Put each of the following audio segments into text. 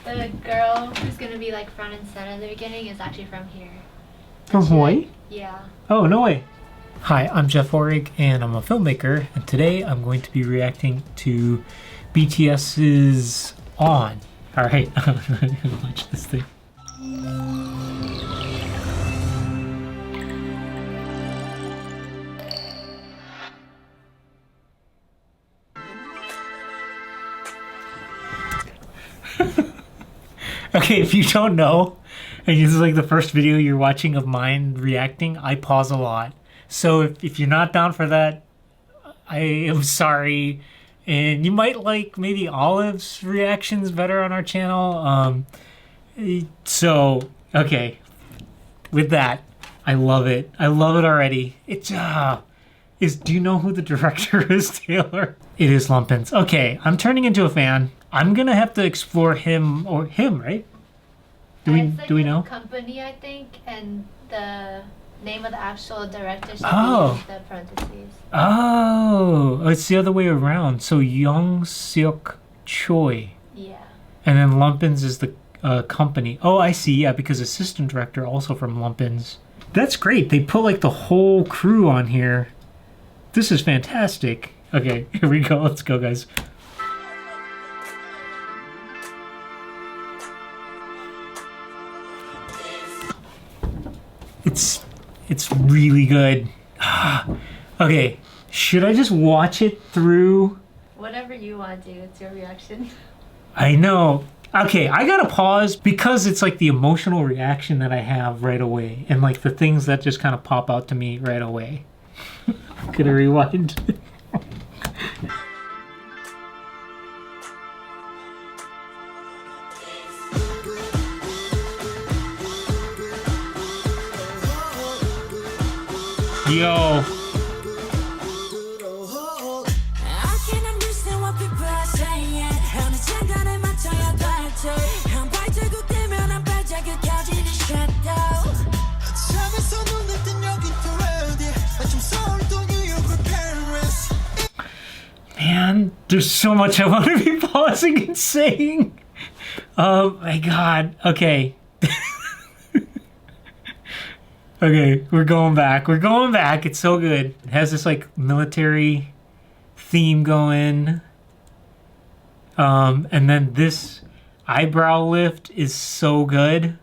The girl who's gonna be like front and center at the beginning is actually from here. From Hawaii? Yeah. Oh, no way. Hi, I'm Jeff Orig, and I'm a filmmaker, and today I'm going to be reacting to BTS's On. Alright, I'm gonna watch this thing. Okay, if you don't know, and this is like the first video you're watching of mine reacting, I pause a lot. So if you're not down for that, I am sorry. And you might like maybe Olive's reactions better on our channel. So, okay. With that, I love it. I love it already. It's, do you know who the director is, Taylor? It is Lumpins. Okay, I'm turning into a fan. I'm gonna have to explore him, right? Do we know? Company, I think, and the name of the actual director should be in the parentheses. Oh, it's the other way around. So Young Seok Choi. Yeah. And then Lumpins is the company. Oh, I see. Yeah, because assistant director also from Lumpins. That's great. They put like the whole crew on here. This is fantastic. Okay, here we go. Let's go, guys. It's really good. Okay, should I just watch it through? Whatever you want to do, it's your reaction. I know. Okay, I gotta pause because it's like the emotional reaction that I have right away and like the things that just kind of pop out to me right away. Gonna rewind. Yo. Man, there's so much I want to be pausing and saying. Oh my god. Okay. Okay, we're going back. We're going back. It's so good. It has this like military theme going. And then this eyebrow lift is so good.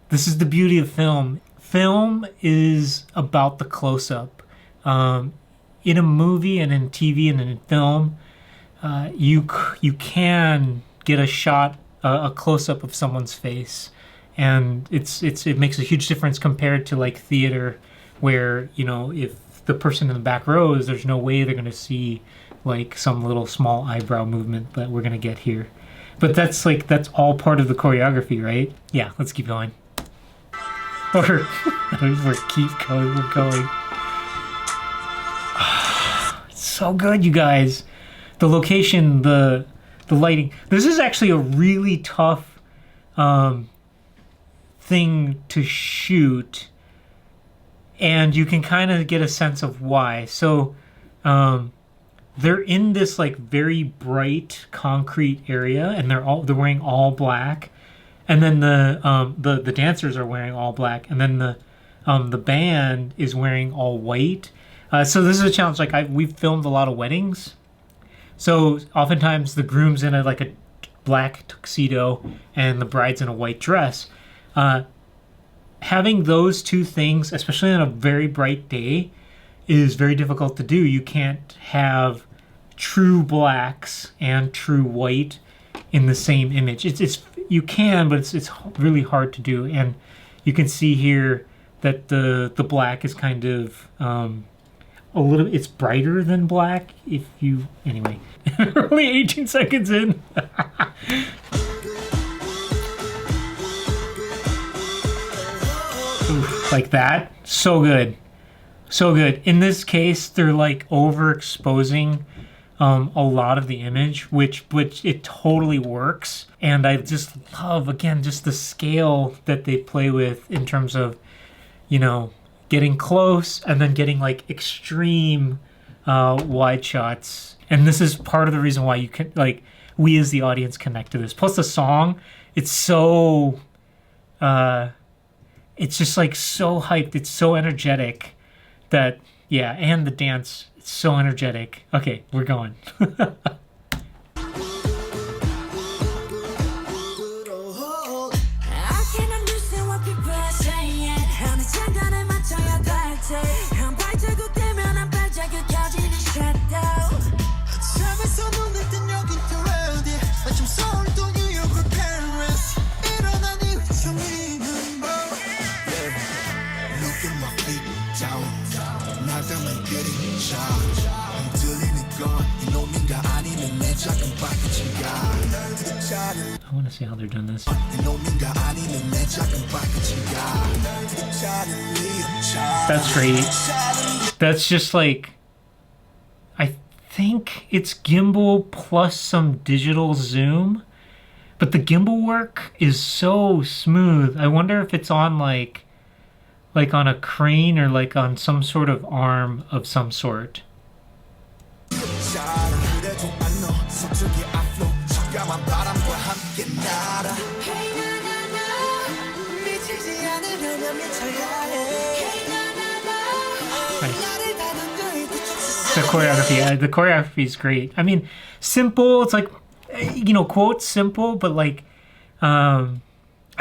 This is the beauty of film. Film is about the close-up. In a movie and in TV and in film, you can get a shot, a close-up of someone's face. And it makes a huge difference compared to like theater where, you know, if the person in the back rows, there's no way they're going to see like some little small eyebrow movement that we're going to get here. But that's all part of the choreography, right? Yeah, let's keep going. Or we're going. It's so good, you guys. The location, the lighting. This is actually a really tough thing to shoot, and you can kind of get a sense of why. So they're in this like very bright concrete area, and they're wearing all black, and then the dancers are wearing all black, and then the band is wearing all white. So this is a challenge. Like we've filmed a lot of weddings, so oftentimes the groom's in a black tuxedo and the bride's in a white dress. Having those two things, especially on a very bright day, is very difficult to do. You can't have true blacks and true white in the same image. You can, but it's really hard to do. And you can see here that the black is kind of it's brighter than black. Anyway, we're only 18 seconds in. Oof, like that. So good. So good. In this case, they're like overexposing a lot of the image, which it totally works. And I just love, again, just the scale that they play with in terms of, you know, getting close and then getting like extreme wide shots. And this is part of the reason why you can, like, we as the audience connect to this. Plus the song It's so it's just like so hyped. It's so energetic that yeah, and the dance, it's so energetic. Okay, we're going. I want to see how they're doing this. That's great. That's just like, I think it's gimbal plus some digital zoom, but the gimbal work is so smooth. I wonder if it's on like on a crane or like on some sort of arm of some sort. The choreography is great. I mean, simple. It's like, quote simple, but like, I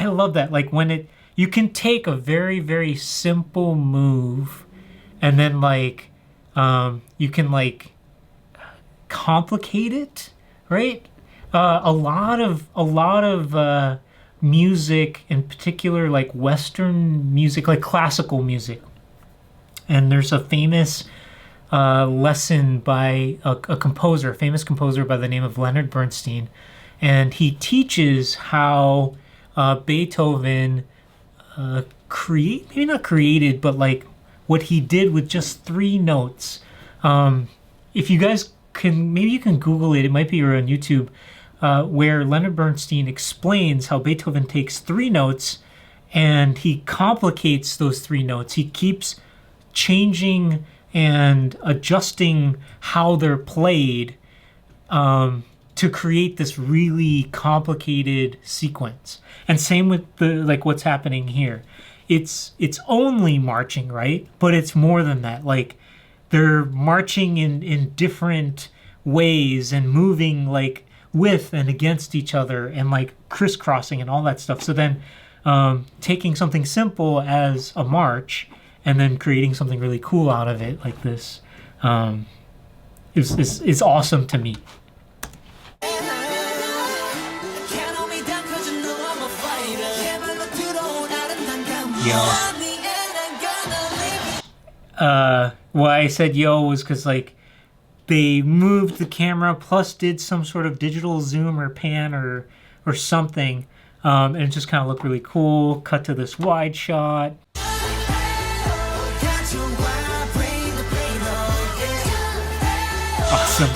love that. Like when you can take a very, very simple move, and then like, you can like complicate it, right? A lot of music, in particular, like Western music, like classical music. And there's a famous lesson by a famous composer by the name of Leonard Bernstein, and he teaches how Beethoven maybe not created, but like what he did with just 3 notes. If you guys maybe you can Google it. It might be on YouTube, where Leonard Bernstein explains how Beethoven takes 3 notes and he complicates those 3 notes. He keeps changing and adjusting how they're played to create this really complicated sequence. And same with what's happening here. It's only marching, right? But it's more than that. Like they're marching in different ways and moving like with and against each other and like crisscrossing and all that stuff. So then taking something simple as a march and then creating something really cool out of it like this is awesome to me. Yo. Why I said yo was because like they moved the camera plus did some sort of digital zoom or pan or something, and it just kind of looked really cool. Cut to this wide shot. Awesome.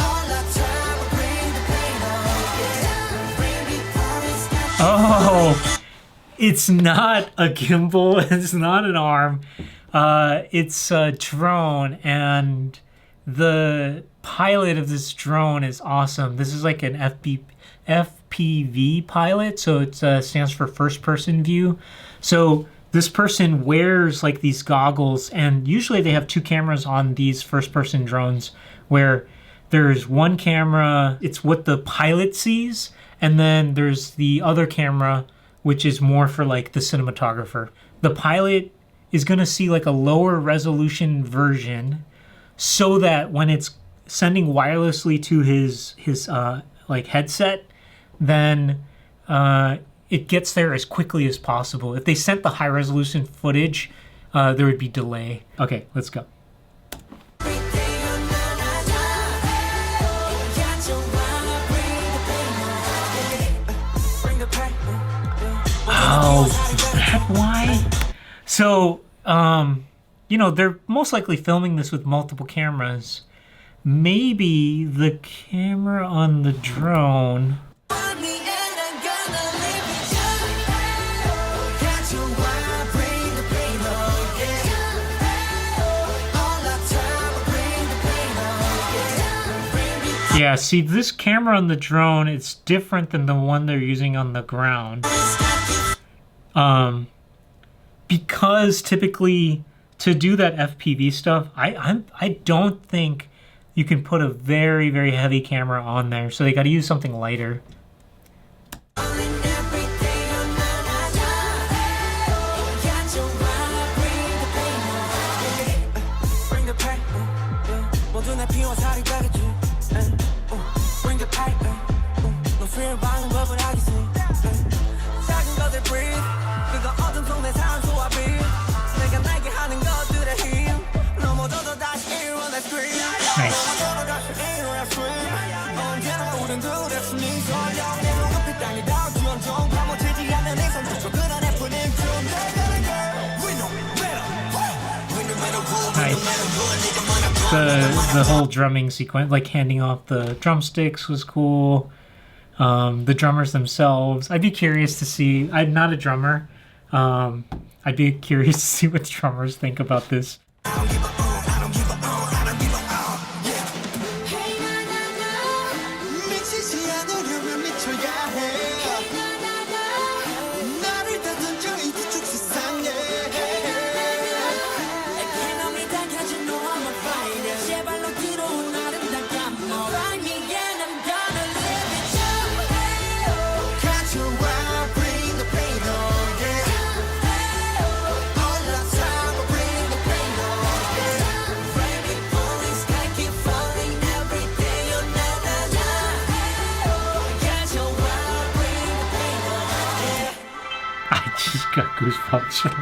Oh, it's not a gimbal. It's not an arm. It's a drone, and the pilot of this drone is awesome. This is like an FPV pilot, so it stands for first person view. So this person wears like these goggles, and usually they have 2 cameras on these first person drones, where there's one camera, it's what the pilot sees, and then there's the other camera, which is more for like the cinematographer. The pilot is going to see like a lower resolution version, so that when it's sending wirelessly to his like headset, then it gets there as quickly as possible. If they sent the high resolution footage, there would be delay. Okay, let's go. Oh, is that why? So, they're most likely filming this with multiple cameras. Maybe the camera on the drone. Yeah, see, this camera on the drone, it's different than the one they're using on the ground. Because typically to do that FPV stuff, I don't think you can put a very, very heavy camera on there. So they got to use something lighter. The whole drumming sequence, like handing off the drumsticks, was cool. The drummers themselves, I'd be curious to see. I'm not a drummer. I'd be curious to see what drummers think about this. Got goosebumps from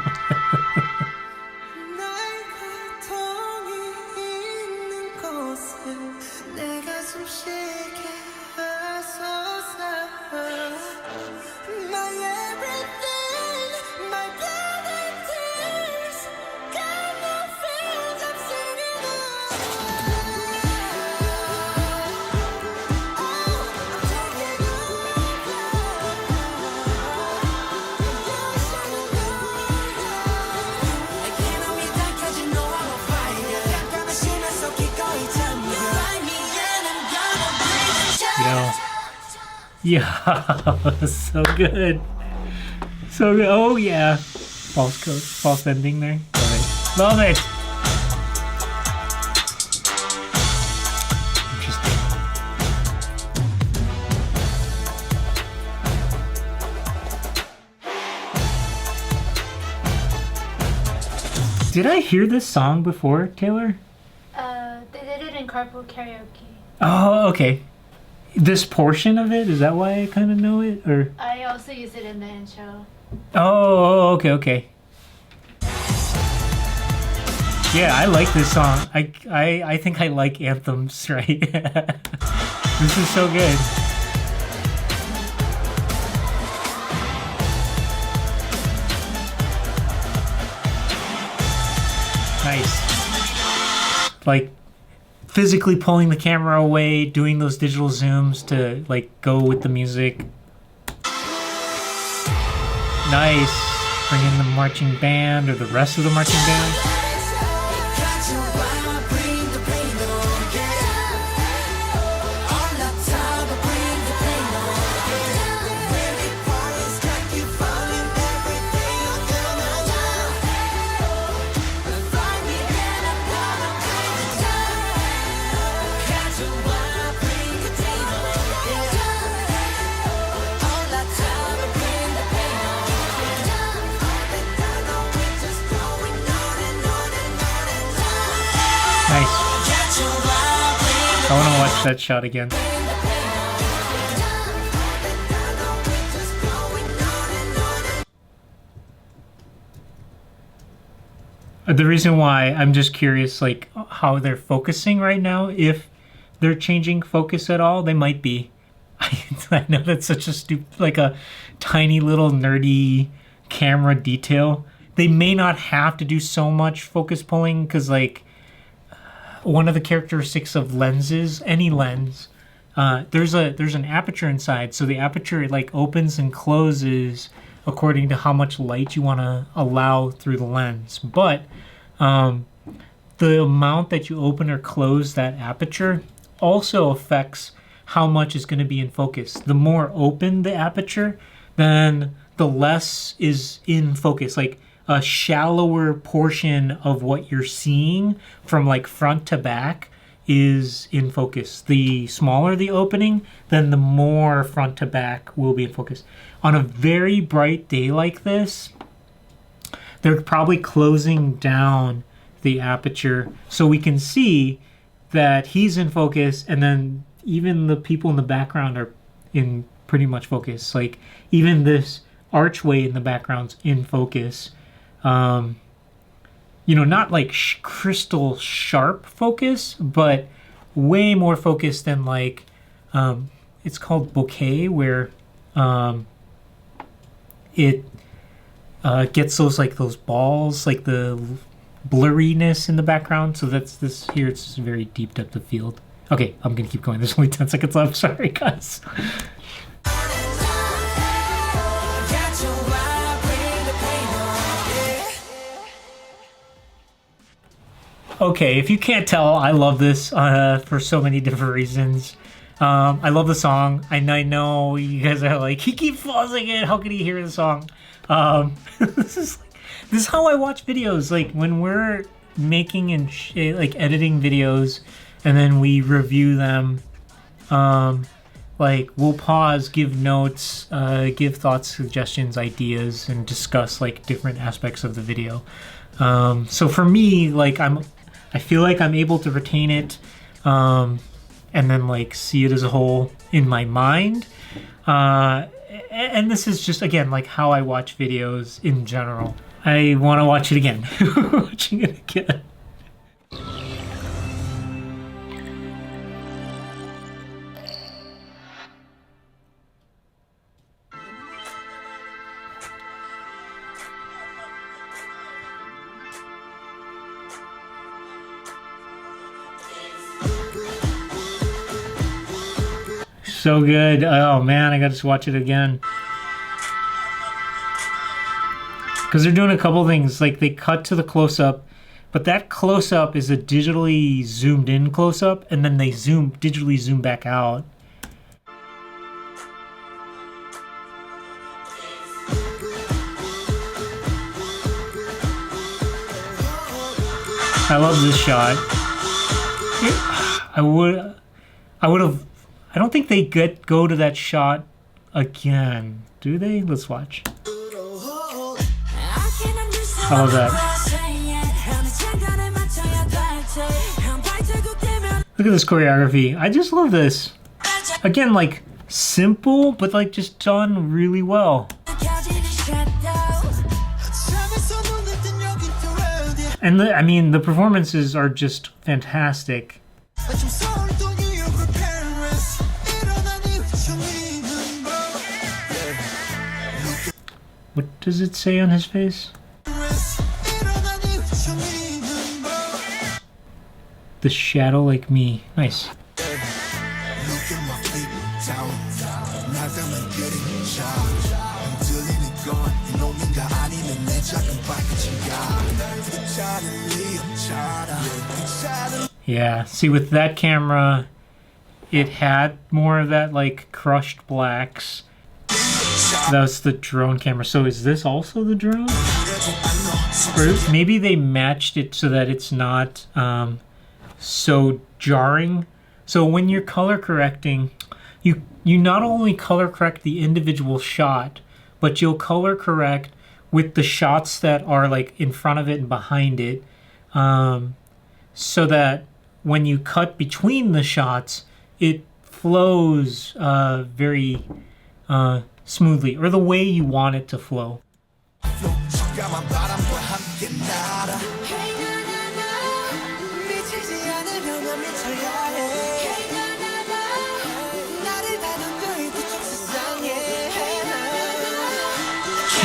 Yeah, so good. So good. Oh, yeah. False ending there. Love it. Interesting. Did I hear this song before, Taylor? They did it in Carpool Karaoke. Oh, okay. This portion of it, is that why I kind of know it, or? I also use it in the intro. Oh, okay. Yeah, I like this song. I think I like anthems, right? This is so good. Nice. Like, physically pulling the camera away, doing those digital zooms to like go with the music. Nice. Bring in the marching band or the rest of the marching band. I want to watch that shot again. The reason why I'm just curious, like how they're focusing right now, if they're changing focus at all, they might be. I know that's such a stupid, like a tiny little nerdy camera detail. They may not have to do so much focus pulling because like one of the characteristics of lenses, any lens, there's an aperture inside. So the aperture like opens and closes according to how much light you want to allow through the lens. But the amount that you open or close that aperture also affects how much is going to be in focus. The more open the aperture, then the less is in focus. Like a shallower portion of what you're seeing from like front to back is in focus. The smaller the opening, then the more front to back will be in focus. On a very bright day like this, they're probably closing down the aperture so we can see that he's in focus, and then even the people in the background are in pretty much focus. Like even this archway in the background's in focus. Not like crystal sharp focus, but way more focus than like, it's called bokeh, where it gets those balls, like the blurriness in the background. So that's this here. It's a very deep depth of field. Okay, I'm gonna keep going. There's only 10 seconds left. Sorry, guys. Okay, if you can't tell, I love this for so many different reasons. I love the song. I know you guys are like, he keeps pausing it. How can he hear the song? This is how I watch videos. Like when we're making and like editing videos, and then we review them. Like we'll pause, give notes, give thoughts, suggestions, ideas, and discuss like different aspects of the video. So for me, like I feel like I'm able to retain it, and then like see it as a whole in my mind. And this is just, again, like how I watch videos in general. I want to watch it again. Watching it again. So good. Oh man, I got to watch it again. Because they're doing a couple things. Like they cut to the close-up, but that close-up is a digitally zoomed in close-up, and then they digitally zoom back out. I love this shot. I don't think they go to that shot again. Do they? Let's watch. I love that. Look at this choreography. I just love this. Again, like simple, but like just done really well. And the performances are just fantastic. What does it say on his face? The shadow like me. Nice. Yeah, see with that camera, it had more of that like crushed blacks. That was the drone camera. So is this also the drone? Or maybe they matched it so that it's not so jarring. So when you're color correcting, you not only color correct the individual shot, but you'll color correct with the shots that are like in front of it and behind it, so that when you cut between the shots, it flows very smoothly, or the way you want it to flow.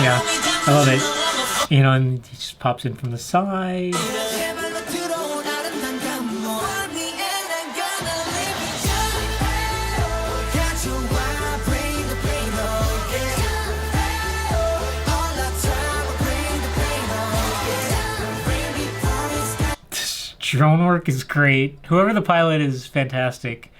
Yeah, I love it. And he just pops in from the side. Drone work is great. Whoever the pilot is fantastic.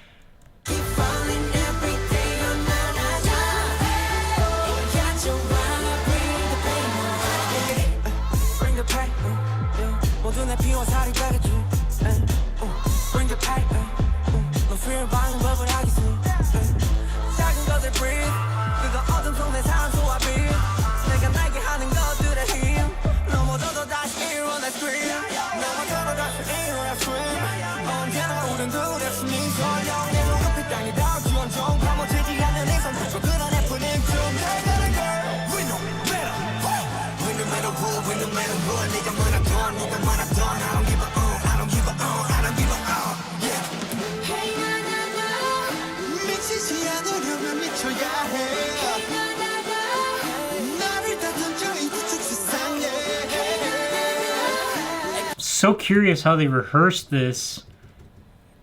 So curious how they rehearsed this.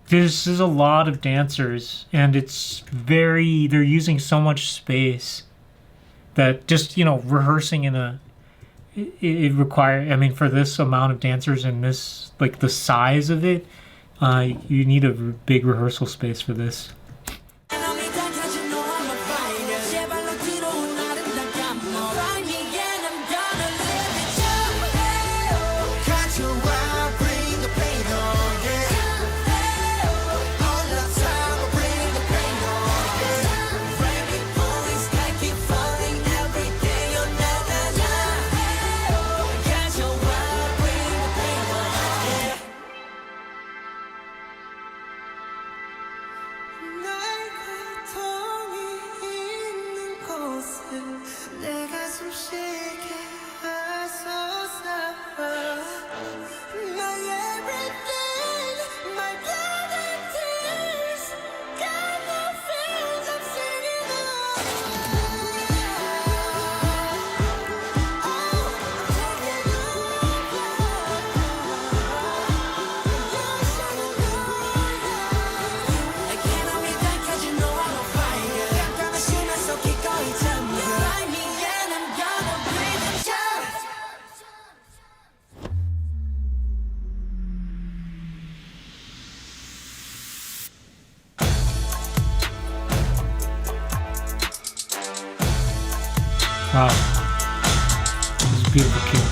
This is a lot of dancers, and they're using so much space that just, rehearsing it requires, I mean, for this amount of dancers and this, like, the size of it, you need a big rehearsal space for this. Wow, this is a beautiful kick.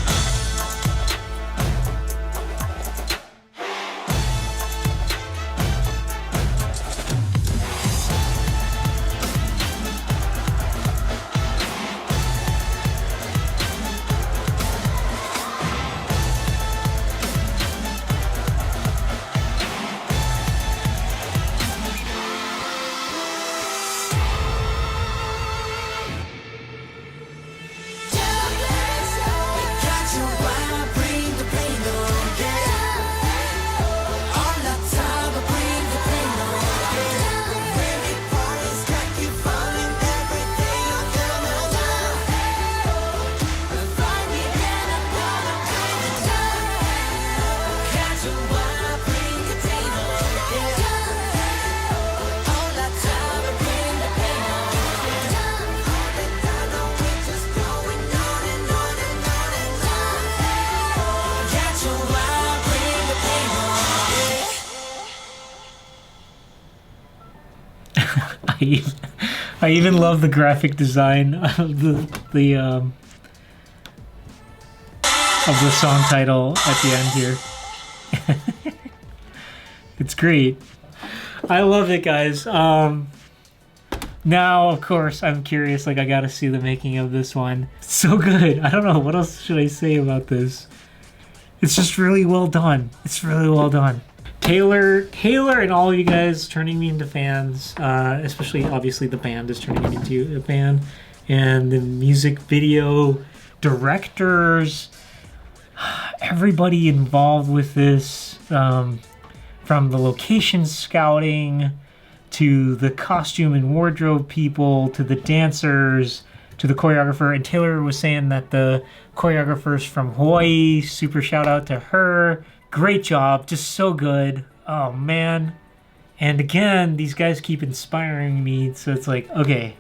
I even love the graphic design of the song title at the end here. It's great. I love it, guys. Now, of course, I'm curious. Like, I gotta see the making of this one. It's so good. I don't know. What else should I say about this? It's just really well done. It's really well done. Taylor, and all of you guys turning me into fans, especially obviously the band is turning me into a fan, and the music video directors, everybody involved with this, from the location scouting to the costume and wardrobe people to the dancers to the choreographer. And Taylor was saying that the choreographer's from Hawaii. Super shout out to her. Great job, just so good. Oh man. And again, these guys keep inspiring me. So it's like, okay,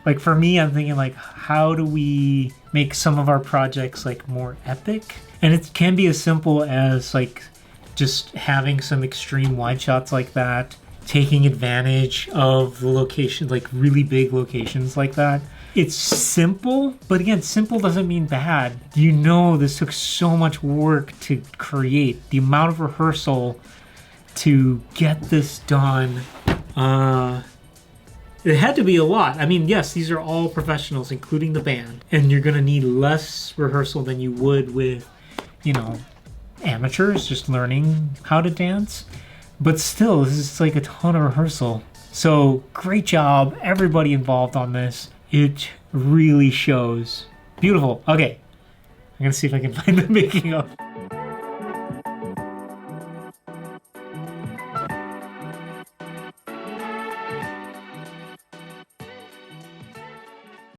like for me, I'm thinking like, how do we make some of our projects like more epic? And it can be as simple as like just having some extreme wide shots like that, taking advantage of the location, like really big locations like that. It's simple, but again, simple doesn't mean bad. You know, this took so much work to create. The amount of rehearsal to get this done, it had to be a lot. I mean, yes, these are all professionals, including the band, and you're gonna need less rehearsal than you would with, you know, amateurs just learning how to dance. But still, this is like a ton of rehearsal. So great job, everybody involved on this. It really shows. Beautiful. Okay, I'm gonna see if I can find the making of.